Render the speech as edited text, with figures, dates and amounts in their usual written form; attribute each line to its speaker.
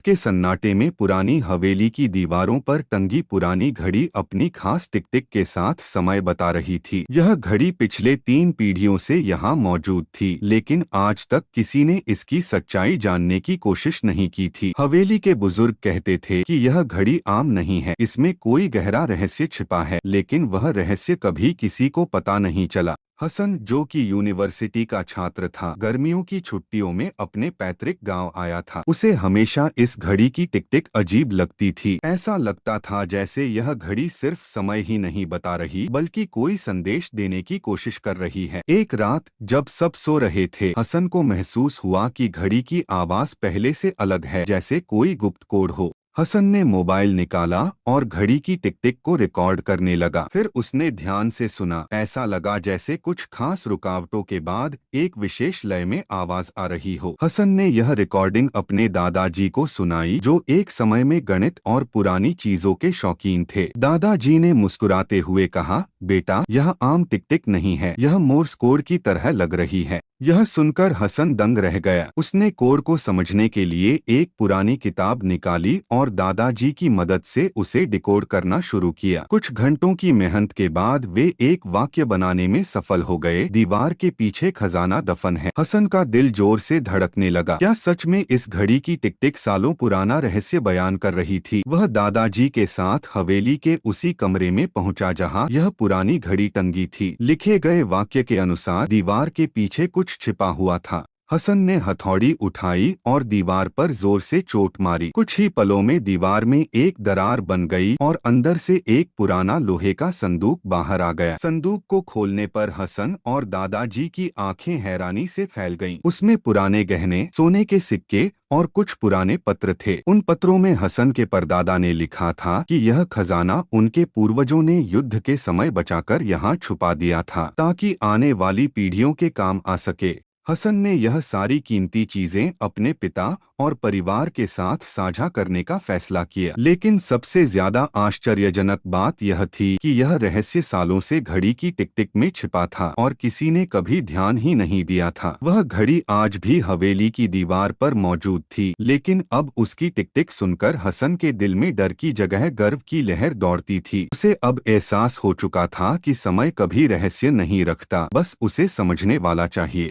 Speaker 1: के सन्नाटे में पुरानी हवेली की दीवारों पर टंगी पुरानी घड़ी अपनी खास टिक टिक के साथ समय बता रही थी। यह घड़ी पिछले 3 पीढ़ियों से यहाँ मौजूद थी, लेकिन आज तक किसी ने इसकी सच्चाई जानने की कोशिश नहीं की थी। हवेली के बुजुर्ग कहते थे कि यह घड़ी आम नहीं है, इसमें कोई गहरा रहस्य छिपा है, लेकिन वह रहस्य कभी किसी को पता नहीं चला। हसन, जो कि यूनिवर्सिटी का छात्र था, गर्मियों की छुट्टियों में अपने पैतृक गांव आया था। उसे हमेशा इस घड़ी की टिक टिक अजीब लगती थी। ऐसा लगता था जैसे यह घड़ी सिर्फ समय ही नहीं बता रही, बल्कि कोई संदेश देने की कोशिश कर रही है। एक रात जब सब सो रहे थे, हसन को महसूस हुआ कि घड़ी की आवाज पहले से अलग है, जैसे कोई गुप्त कोड हो। हसन ने मोबाइल निकाला और घड़ी की टिक टिक को रिकॉर्ड करने लगा। फिर उसने ध्यान से सुना। ऐसा लगा जैसे कुछ खास रुकावटों के बाद एक विशेष लय में आवाज आ रही हो। हसन ने यह रिकॉर्डिंग अपने दादाजी को सुनाई, जो एक समय में गणित और पुरानी चीजों के शौकीन थे। दादाजी ने मुस्कुराते हुए कहा, बेटा, यह आम टिक टिक नहीं है, यह मोर्स कोड की तरह लग रही है। यह सुनकर हसन दंग रह गया। उसने कोड को समझने के लिए एक पुरानी किताब निकाली और दादाजी की मदद से उसे डिकोड करना शुरू किया। कुछ घंटों की मेहनत के बाद वे एक वाक्य बनाने में सफल हो गए, दीवार के पीछे खजाना दफन है। हसन का दिल जोर से धड़कने लगा। क्या सच में इस घड़ी की टिक टिक सालों पुराना रहस्य बयान कर रही थी? वह दादाजी के साथ हवेली के उसी कमरे में पहुंचा जहां यह पुरानी घड़ी टंगी थी। लिखे गए वाक्य के अनुसार दीवार के पीछे कुछ छिपा हुआ था। हसन ने हथौड़ी उठाई और दीवार पर जोर से चोट मारी। कुछ ही पलों में दीवार में एक दरार बन गई और अंदर से एक पुराना लोहे का संदूक बाहर आ गया। संदूक को खोलने पर हसन और दादाजी की आंखें हैरानी से फैल गईं। उसमें पुराने गहने, सोने के सिक्के और कुछ पुराने पत्र थे। उन पत्रों में हसन के परदादा ने लिखा था कि यह खजाना उनके पूर्वजों ने युद्ध के समय बचाकर यहाँ छुपा दिया था, ताकि आने वाली पीढ़ियों के काम आ सके। हसन ने यह सारी कीमती चीजें अपने पिता और परिवार के साथ साझा करने का फैसला किया। लेकिन सबसे ज्यादा आश्चर्यजनक बात यह थी कि यह रहस्य सालों से घड़ी की टिक टिक में छिपा था और किसी ने कभी ध्यान ही नहीं दिया था। वह घड़ी आज भी हवेली की दीवार पर मौजूद थी, लेकिन अब उसकी टिक टिक सुनकर हसन के दिल में डर की जगह गर्व की लहर दौड़ती थी। उसे अब एहसास हो चुका था कि समय कभी रहस्य नहीं रखता, बस उसे समझने वाला चाहिए।